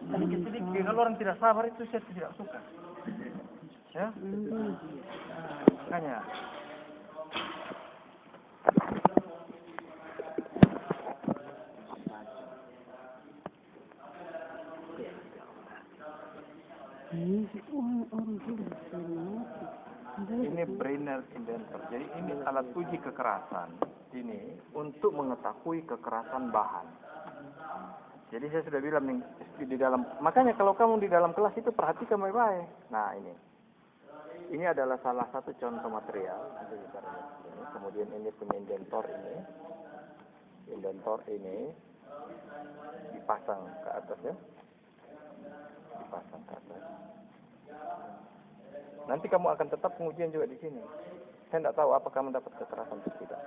Sedikit-sedikit. Kalau orang tidak sabar itu saya tidak suka. Ya? Makanya. Ini Brenner indentor. Jadi ini alat uji kekerasan. Ini untuk mengetahui kekerasan bahan. Jadi saya sudah bilang nih, di dalam, makanya kalau kamu di dalam kelas itu perhatikan baik-baik. Nah ini adalah salah satu contoh material. Kemudian ini punya indentor ini dipasang ke atas ya, dipasang ke atas. Nanti kamu akan tetap pengujian juga di sini. Saya tidak tahu apakah kamu dapat kekerasan atau tidak.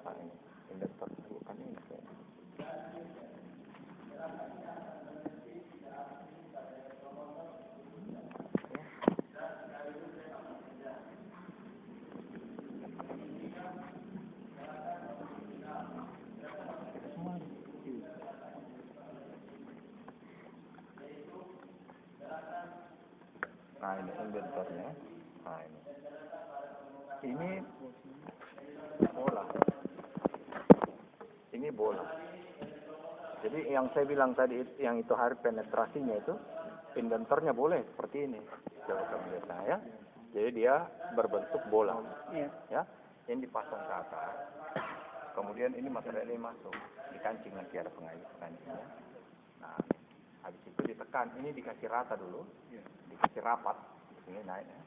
Nah ini indentor, bukan ini. Nah ini indentornya. Nah ini bola. Ini bola. Jadi yang saya bilang tadi, yang itu hari penetrasinya itu, indentornya boleh seperti ini. Coba kamu lihat ya. Jadi dia berbentuk bola. Ya. Ini dipasang ke atas. Kemudian ini material ini masuk. Dikancing nanti ada pengancingnya. Nah, habis itu ditekan. Ini dikasih rata dulu. Dikasih rapat. Ini naik ya.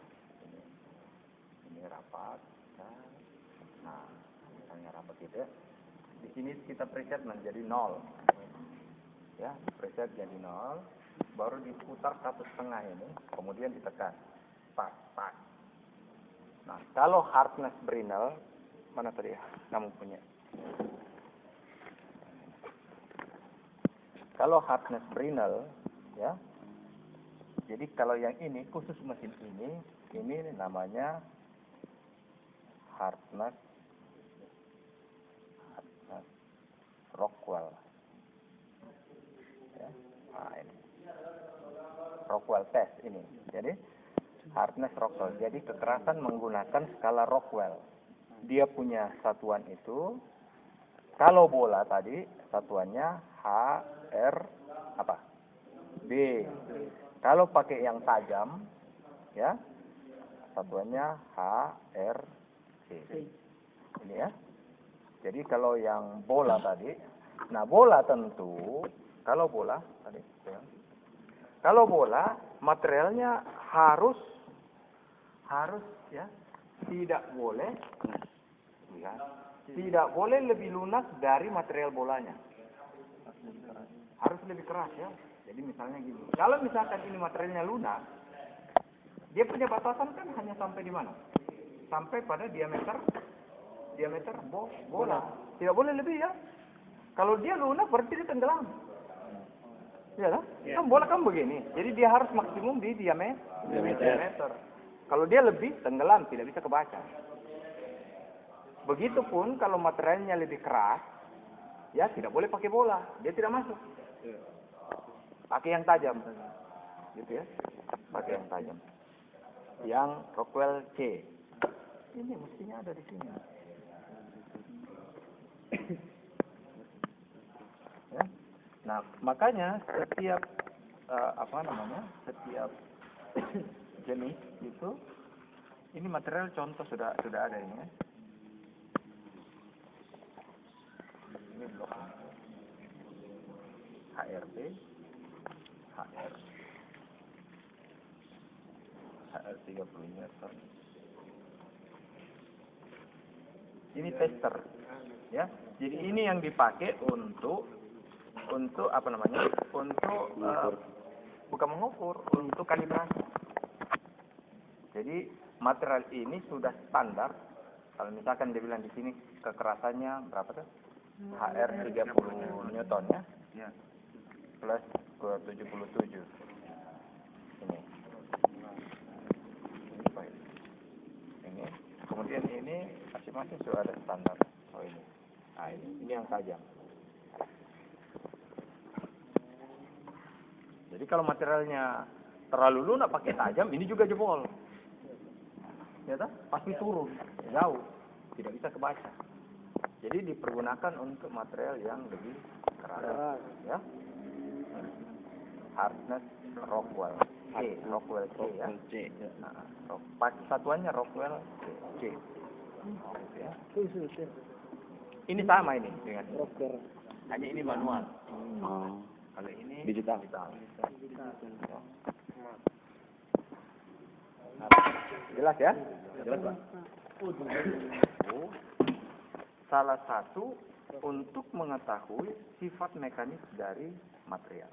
Ini rapat. Nah, misalnya rapat gitu ya. Di sini kita preset menjadi 0. Ya, preset jadi 0. Baru diputar 1,5 ini. Kemudian ditekan. Pas. Nah, kalau hardness Brinell, mana tadi ya? Kamu punya. Kalau hardness Brinell, ya. Jadi kalau yang ini khusus mesin ini namanya hardness Rockwell. Ya. Nah, ini. Rockwell test ini. Jadi hardness Rockwell. Jadi kekerasan menggunakan skala Rockwell. Dia punya satuan itu. Kalau bola tadi satuannya HR apa? B. Kalau pakai yang tajam, ya satuannya HRC. Ini ya. Jadi kalau yang bola tadi, nah bola tentu, kalau bola tadi, ya. Kalau bola materialnya harus ya, tidak boleh, ya, tidak boleh lebih lunak dari material bolanya. Harus lebih keras ya. Jadi misalnya gini, kalau misalkan ini materialnya lunak, dia punya batasan kan hanya sampai di mana? Sampai pada diameter bola. Tidak boleh lebih ya. Kalau dia lunak berarti dia tenggelam. Ya kan? Ya. Kan bola kan begini. Jadi dia harus maksimum di diameter. Kalau dia lebih tenggelam, tidak bisa kebaca. Begitupun kalau materialnya lebih keras, ya tidak boleh pakai bola. Dia tidak masuk. Pakai yang tajam. Gitu ya. Pakai yang tajam. Yang Rockwell C. Ini mestinya ada di sini. Ya. Nah, makanya setiap setiap jenis itu, ini material contoh sudah ada ini ya. Ini blok HRB, HR 30 meter. Ini tester, ya. Jadi ini yang dipakai untuk apa namanya? Untuk bukan mengukur, untuk kalibrasi. Jadi material ini sudah standar. Kalau misalkan dia bilang di sini kekerasannya berapa tuh? HR 30 Newton ya. Ya. Plus ke 77. Ini. Ini. Kemudian ini masing-masing sudah ada standar. Oh ini. Nah ini yang tajam. Jadi kalau materialnya terlalu lunak pakai tajam, ini juga jebol. Ya tak? Pasti turun jauh, tidak bisa kebaca. Jadi dipergunakan untuk material yang lebih keras, ya. Hardness Rockwell C, Rockwell C, ya. Nah, satuannya Rockwell C. Ya. Ini sama ini dengan hanya ini manual. Kalau ini digital. Jelas ya? Jelas Pak. Salah satu untuk mengetahui sifat mekanis dari material.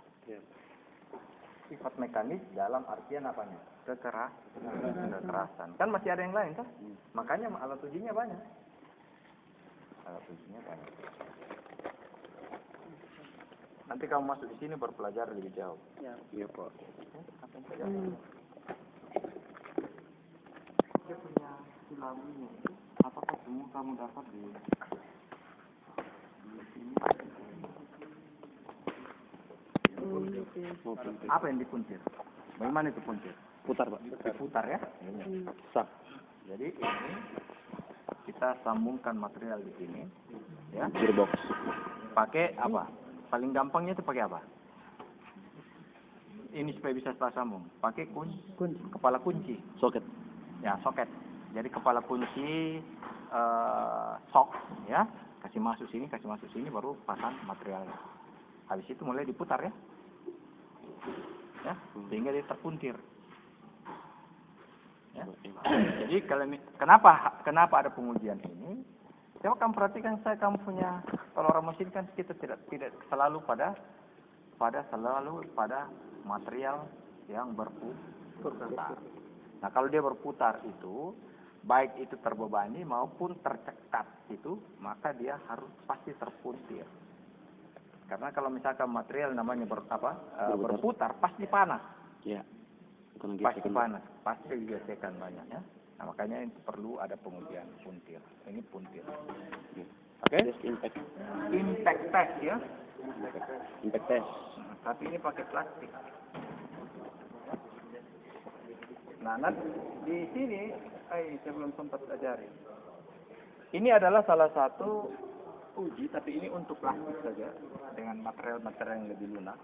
Sifat mekanis dalam artian apanya? Kekerasan. Kan masih ada yang lain kan? Makanya alat ujinya banyak. Nanti kamu masuk di sini berpelajar lebih jauh. Iya Pak. Dia punya silabunya. Apakah semua kamu dapat di sini? Apa yang dipuntir? Bagaimana itu puntir? Putar Pak. Diputar ya? Sah. Jadi ini kita sambungkan material di sini, ya. Gearbox. Pakai apa? Paling gampangnya itu pakai apa? Ini supaya bisa sambung. Pakai kunci. Kepala kunci. Soket. Ya, soket. Jadi kepala kunci sok, ya. Kasih masuk sini, baru pasang materialnya. Habis itu mulai diputar ya. Ya, sehingga dia terpuntir. Ya. Jadi kenapa ada pengujian ini? Coba kamu perhatikan kamu punya, kalau orang mesin kan kita tidak selalu pada material yang berputar. Nah kalau dia berputar itu, baik itu terbebani maupun tercekat itu, maka dia harus pasti terpuntir. Karena kalau misalkan material namanya berputar, pasti panas. Ya. Pasti panas, pasti gesekan banyak ya. Nah, makanya itu perlu ada pengujian puntir. Ini puntir. Oke? Impact test ya. Impact test. Tapi ini pakai plastik. Nah, di sini, saya belum sempat ajari. Ini adalah salah satu uji, tapi ini untuk plastik saja dengan material-material yang lebih lunak.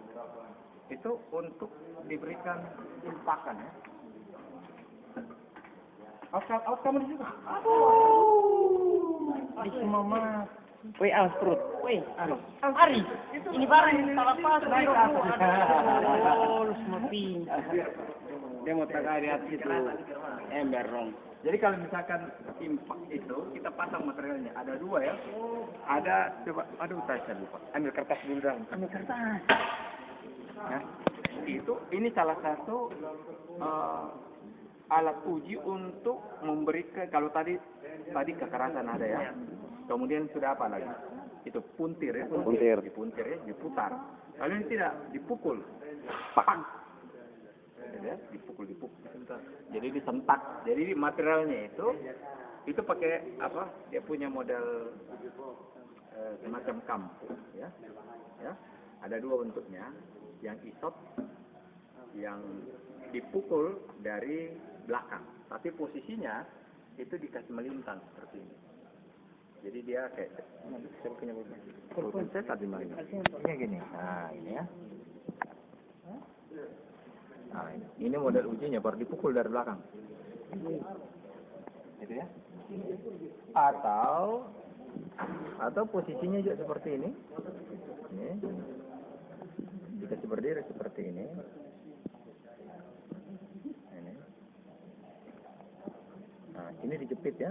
Itu untuk diberikan impakan ya. Awas kamu di situ. Aduh. Mama. Woi, awas perut. Woi, Ari. Ini barang salah pas. Oh, lu semapi. Dia mau tagay di atas itu ember rong. Jadi kalau misalkan impak itu kita pasang materialnya ada dua ya. Ada coba, aduh saya lupa. Ambil kertas dulu dong. Ambil kertas. Ya. Ini salah satu alat uji untuk memberikan, kalau tadi kekerasan ada ya. Kemudian sudah apa lagi? Itu puntir ya. Dipuntir ya, diputar. Kalau ini tidak, dipukul. Pak. Ya, dipukul. Jadi disentak. Jadi materialnya itu pakai apa? Dia punya model semacam kampu ya. Ya. Ada dua bentuknya. Yang isot, yang dipukul dari belakang, tapi posisinya itu dikasih melintang seperti ini. Jadi dia kayak saya punya pulpen saya tadi main. Ini gini. Nah, ini ya. Nah, ini model ujinya baru dipukul dari belakang. Gitu ya. Atau posisinya juga seperti ini. Ini. Dikasih berdiri seperti ini. Nah, ini dijepit ya.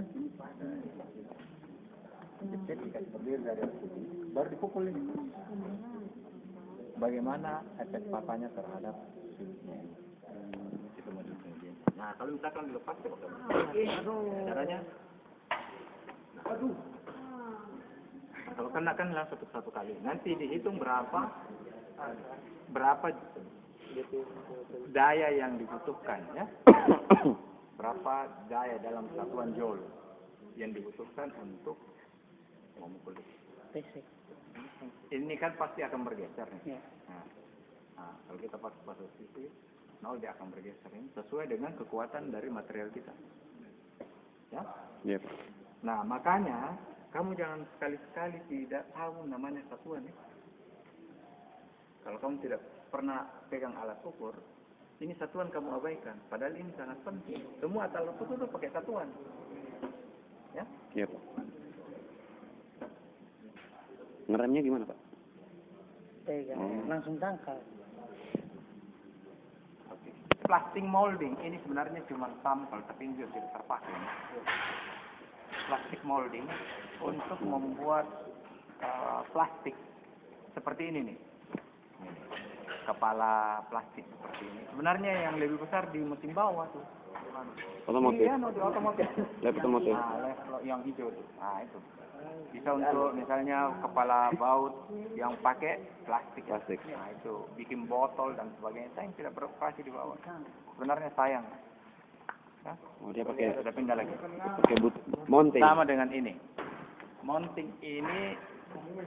Dijepit, dikasih berdiri dari atas sini. Baru dipukul ini. Bagaimana efek papanya terhadap sulitnya ini. Itu model kemudian. Nah, kalau misalkan dilepas, caranya. Aduh. Kalau kena kan langsung satu kali. Nanti dihitung berapa daya yang dibutuhkan ya. Berapa daya dalam satuan joule yang dibutuhkan untuk memukul ini kan pasti akan bergeser nih. Nah, kalau kita posisi 0 dia akan bergeser ini sesuai dengan kekuatan dari material kita. Ya? Iya, Pak. Nah, makanya kamu jangan sekali-sekali tidak tahu namanya satuan ya. Kalau kamu tidak pernah pegang alat ukur, ini satuan kamu abaikan. Padahal ini sangat penting. Semua alat ukur itu pakai satuan. Ya? Iya, Pak. Ngeremnya gimana, Pak? Pegang, langsung tangkap. Oke. Plastic molding ini sebenarnya cuma sampel, tapi ini juga tidak terpakai. Plastic molding untuk membuat plastik seperti ini nih. Kepala plastik seperti ini. Sebenarnya yang lebih besar di mesin bawah tuh. Otomotif. Iya, di otomotif. Lab otomotif. Nah, lab yang hijau tuh. Nah, itu. Bisa untuk misalnya kepala baut yang pakai plastik. Plastik. Nah, itu bikin botol dan sebagainya. Sayang tidak beroperasi di bawah. Sebenarnya sayang. Hah? Oh, dia pakai Sudah pindah lagi. mounting. Sama dengan ini. Mounting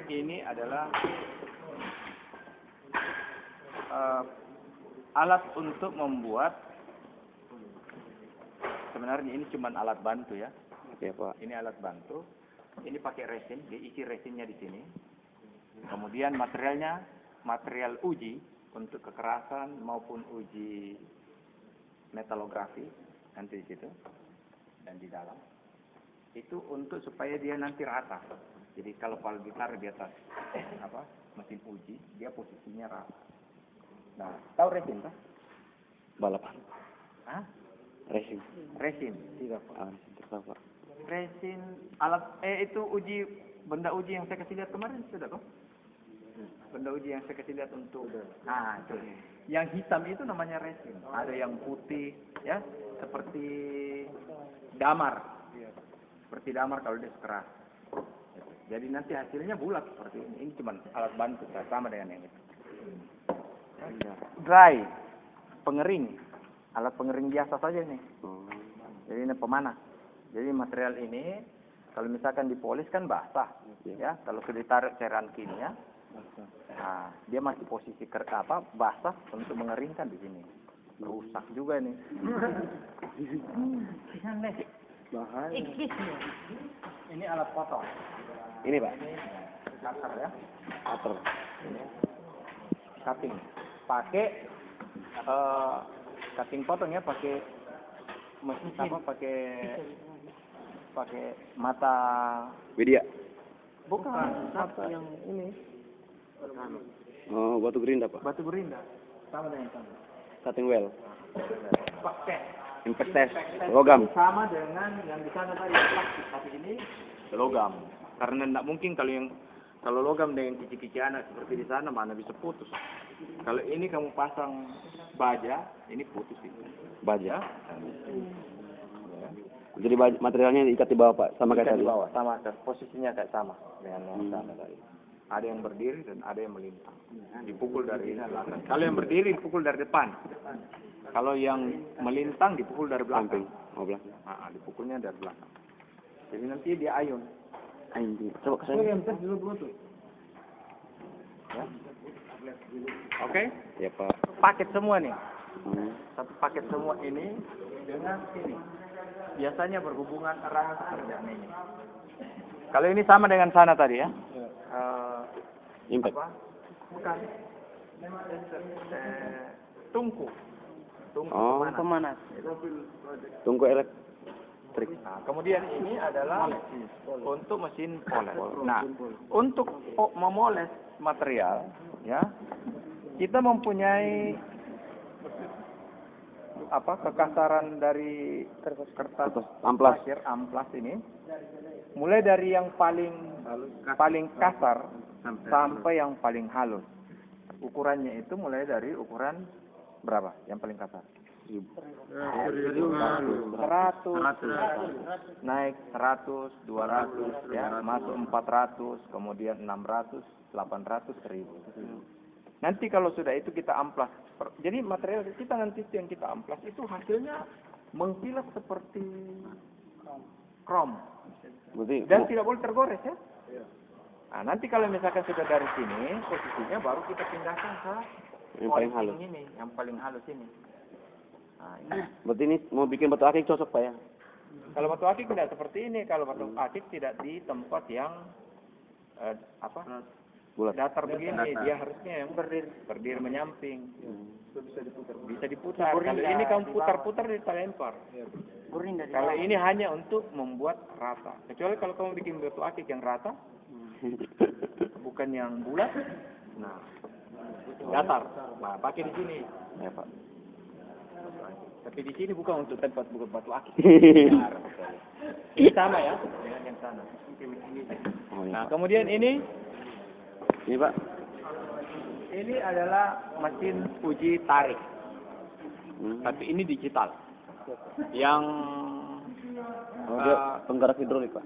ini adalah alat untuk membuat, sebenarnya ini cuma alat bantu ya. Oke, Pak. Ini alat bantu. Ini pakai resin, diisi resinnya di sini. Kemudian materialnya material uji untuk kekerasan maupun uji metalografi nanti di situ dan di dalam. Itu untuk supaya dia nanti rata. Jadi kalau pal gitar di atas mesin uji, dia posisinya rata. Nah, tahu resin kan? Balapan. Hah? Racing. Resin, tidak Pak. Racing tertawa, Pak. Resin alat itu uji benda uji yang saya kasih lihat kemarin sudah kok. Benda uji yang saya kasih lihat untuk itu. Yang hitam itu namanya resin. Ada yang putih ya, seperti damar. Seperti damar kalau dia keras. Jadi nanti hasilnya bulat seperti ini. Ini cuma alat bantu sama dengan yang itu. Dry, pengering, alat pengering biasa saja nih. Jadi ini pemanas. Jadi material ini kalau misalkan dipolis kan basah, ya. Kalau sudah ditaruh cairan kimia, nah dia masih posisi basah untuk mengeringkan di sini. Rusak juga nih. Bahaya. Ini alat potong. Ini, Pak. Cutter ya. Cutter. Ini cutting. Pakai cutting potong ya, pakai mesin pakai mata Media. bukan mata yang ini Oh, batu gerinda, Pak. batu gerinda sama dengan sama Cutting well. pakai Impact test. Logam. sama dengan yang di sana tadi plastik, tapi ini logam karena tidak mungkin kalau logam dengan kicik-kicik anak seperti di sana mana bisa putus. Kalau ini kamu pasang baja, ini putus itu. Baja. Jadi materialnya diikat di bawah, Pak, sama kayak Di tadi. bawah, sama posisinya kayak sama dengan yang sana tadi. Ada yang berdiri dan ada yang melintang. Dipukul dari belakang. Kalau yang berdiri dipukul dari depan. Kalau yang melintang dipukul dari belakang. Oh, belakang. Dipukulnya dari belakang. Jadi nanti dia ayun. Anjing. Coba ke sana. Ya. Oke? Ya, Pak. Paket semua nih. Satu Paket semua ini dengan ini. Biasanya berhubungan erat seperti ini. Kalau ini sama dengan sana tadi ya. Impact. Bukan. Tungku. Oh, Pemanas. tungku elektrik. Nah, kemudian ini adalah untuk mesin poles. Nah, untuk memoles material, ya, kita mempunyai kekasaran dari kertas Amplas. amplas ini, mulai dari yang paling kasar sampai yang paling halus. Ukurannya itu mulai dari ukuran berapa? Yang paling kasar? 100, naik 100, 200, ya, masuk 400, kemudian 600, 800, 1000. Nanti kalau sudah itu kita amplas. Jadi material kita nanti yang kita amplas itu hasilnya mengkilat seperti krom. Dan tidak boleh tergores ya. Nah, nanti kalau misalkan sudah dari sini, posisinya baru kita pindahkan ke Yang paling halus. Ini, yang paling halus ini. Nah, ini. Berarti ini mau bikin batu akik cocok Pak ya? Kalau batu akik tidak seperti ini. Kalau batu akik tidak di tempat yang Bulat. datar begini, dia harusnya yang berdiri menyamping. Bisa diputar. Kalau ini kamu putar-putar dia terlempar. Kalau ini hanya untuk membuat rata. Kecuali kalau kamu bikin batu akik yang rata, bukan yang bulat, nah datar. Nah, pakai di sini. Ya Pak. Tapi di sini bukan untuk tempat bukan batu akik. Ini sama ya dengan yang sana. Oh, ya, Nah, Pak. kemudian ini Pak. ini adalah mesin uji tarik. Tapi ini digital. Yang Dia penggerak hidrolik Pak.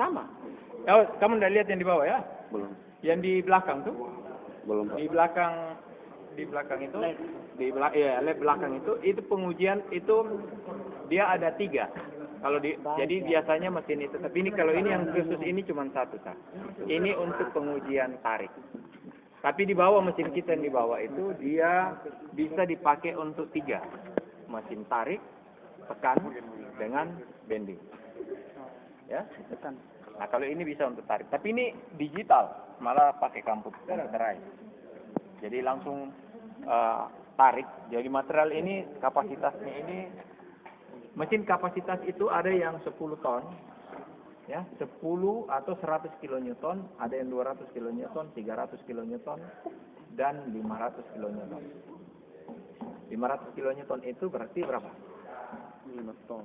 sama. Oh, kamu udah lihat yang di bawah ya? Belum. Yang di belakang tuh? Belum Pak. Di belakang itu, lab belakang itu pengujian itu dia ada 3. Jadi biasanya mesin itu, tapi ini kalau ini yang khusus ini cuma 1 tak. Ini untuk pengujian tarik. Tapi di bawah mesin kita yang di bawah itu dia bisa dipakai untuk 3. Mesin tarik, tekan dengan bending. Ya, tekan. Nah kalau ini bisa untuk tarik, tapi ini digital, malah pakai komputerai. Jadi langsung tarik. Jadi material ini kapasitasnya ini mesin kapasitas itu ada yang 10 ton, ya 10 atau 100 kilonewton, ada yang 200 kilonewton, 300 kilonewton, dan 500 kilonewton. 500 kilonewton itu berarti berapa? 5 ton.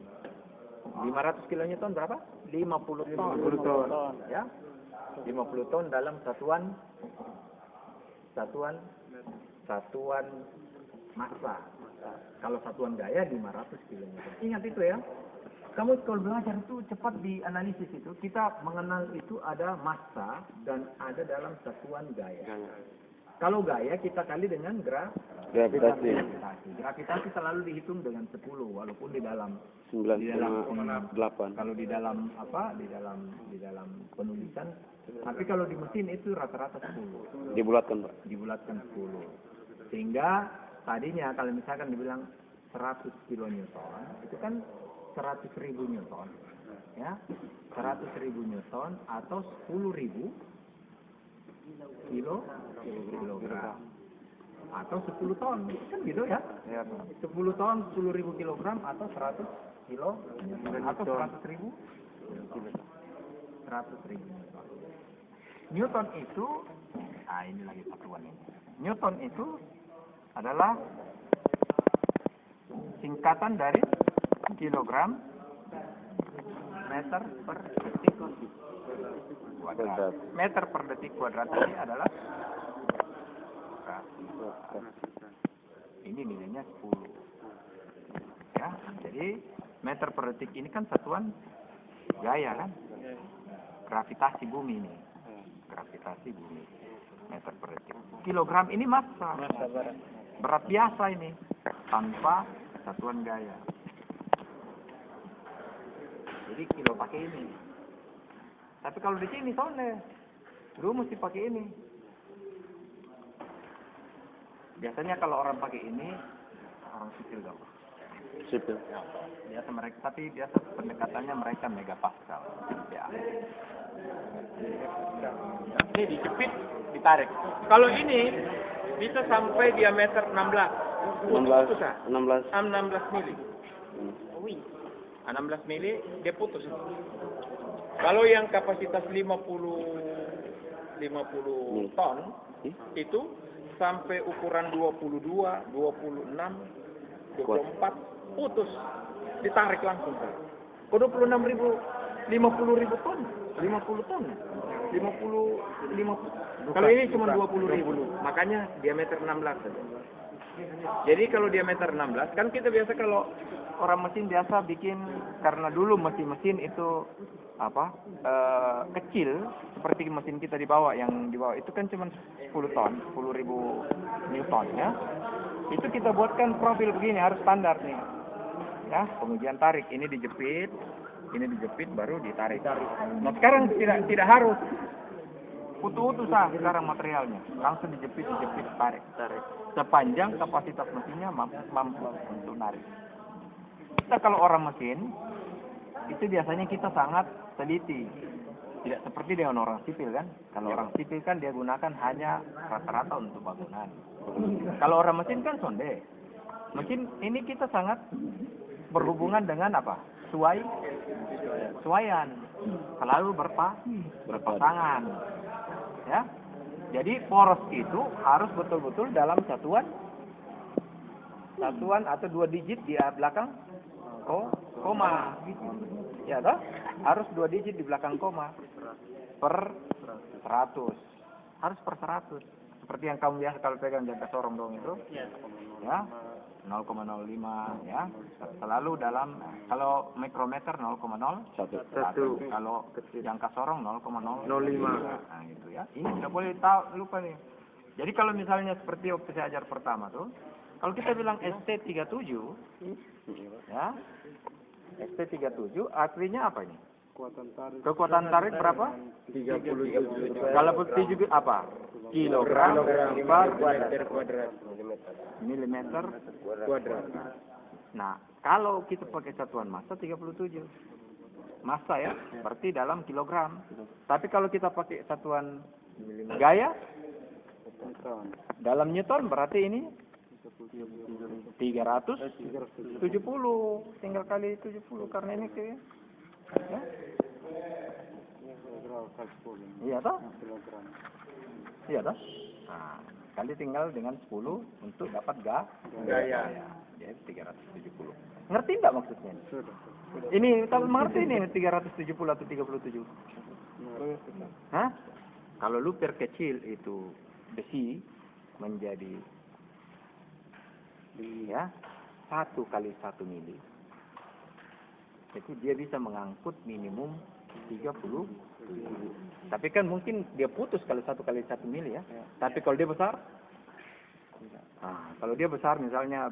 500 kilonewton berapa? 50 ton. Ya. 50 ton dalam satuan massa. Kalau satuan gaya 500 kilonewton. Ingat itu ya. Kamu kalau belajar itu cepat dianalisis itu. Kita mengenal itu ada massa dan ada dalam satuan gaya. Kalau gaya kita kali dengan Gravitasi. Gravitasi selalu dihitung dengan 10 walaupun di dalam 9,8. kalau di dalam di dalam penulisan, tapi kalau di mesin itu rata-rata 10. Dibulatkan Pak. Dibulatkan 10. Sehingga tadinya kalau misalkan dibilang 100 kilonewton, itu kan 100.000 newton. Ya. 100.000 newton atau 10.000 kilogram. Atau 10 ton, kan gitu ya? 10 ton, 10.000 kilogram atau 100 kilo atau 100.000 newton. Newton itu, ini lagi satuan ini. Newton itu adalah singkatan dari kilogram meter per detik kuadrat. Meter per detik kuadrat ini adalah ini nilainya 10. Ya, jadi meter per detik ini kan satuan gaya kan? Gravitasi bumi ini. Gravitasi bumi. Meter per detik. Kilogram ini massa. Berat biasa ini tanpa satuan gaya. Jadi kilo pakai ini. Tapi kalau di sini soalnya lu mesti pakai ini. Biasanya kalau orang pakai ini orang sipil dong. Sipil. Ya, biasa mereka, tapi biasa pendekatannya mereka megapascal. Ya. Ini dijepit, ditarik. Kalau ini bisa sampai diameter 16 mili. 16 mili dia putus. Kalau yang kapasitas 50 ton itu sampai ukuran 22, 26, 24 putus, ditarik langsung. Kalau 26.000, 50.000 ton, 50 ton. 50. Kalau ini cuma 20.000, makanya diameter 16 saja. Jadi kalau diameter 16, kan kita biasa kalau orang mesin biasa bikin, karena dulu mesin itu kecil, seperti mesin kita di bawah, yang di bawah itu kan cuma 10 ton, 10.000 newton ya. Itu kita buatkan profil begini, harus standar nih. Ya, pengujian tarik ini dijepit baru ditarik. Nah, sekarang tidak harus. Utuh-utuh sah sekarang materialnya. Langsung dijepit, tarik. Sepanjang kapasitas mesinnya mampu untuk narik. Kita kalau orang mesin, itu biasanya kita sangat teliti. Tidak seperti dengan orang sipil kan. Kalau orang sipil kan dia gunakan hanya rata-rata untuk bangunan. Kalau orang mesin kan sonde. Mesin ini kita sangat berhubungan dengan apa? Suaian. Selalu berpasangan. Ya. Jadi poros itu harus betul-betul dalam satuan atau 2 digit di belakang koma. Ya toh? Harus 2 digit di belakang koma. Per 100. Harus per 100. Seperti yang kamu biasa kalau pegang jangka sorong dong itu. Ya. 0,05 ya. Selalu dalam, kalau mikrometer 0,01. Kalau jangka sorong 0,05. Nah, itu ya. Ini tidak boleh lupa nih. Jadi kalau misalnya seperti waktu saya ajar pertama tuh, kalau kita bilang ST37 ya. ST37 artinya apa ini? Kekuatan tarik berapa? 37. Kalau 37 apa? Kilogram per milimeter kuadrat. Nah, kalau kita pakai satuan massa 37. Massa ya, berarti dalam kilogram. Tapi kalau kita pakai satuan gaya dalam newton berarti ini 370. Tinggal kali 70 karena ini ya. Iya toh? Iya toh? Nah, kali tinggal dengan 10 untuk dapat gaya. Jadi 370. Ngerti enggak maksudnya? Ini kalau mengerti ini 370 atau 37. Hah? Kalau lupir kecil itu besi menjadi ya 1 kali 1 mili. Jadi dia bisa mengangkut minimum 30. Tapi kan mungkin dia putus kalau 1 kali 1 mili ya. Tapi kalau dia besar, nah, kalau dia besar misalnya